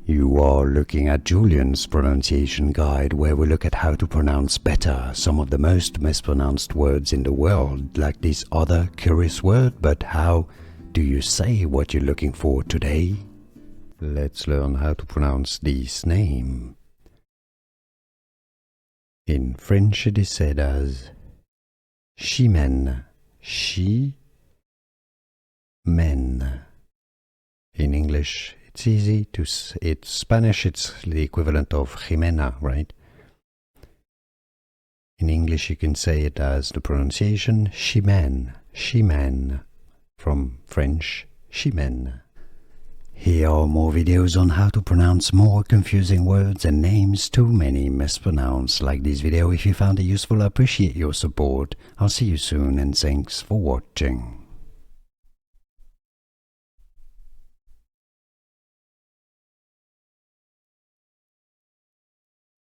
You are looking at Julian's pronunciation guide, where we look at how to pronounce better some of the most mispronounced words in the world, like this other curious word. But how do you say what you're looking for today? Let's learn how to pronounce this name. In French it is said as Chimène, Chimène. In English it's easy to it's Spanish, it's the equivalent of Jimena, right? In English you can say it as the pronunciation Chimène, Chimène, from French Chimène. Here are more videos on how to pronounce more confusing words and names too many mispronounced. Like this video if you found it useful. I appreciate your support. I'll see you soon and thanks for watching.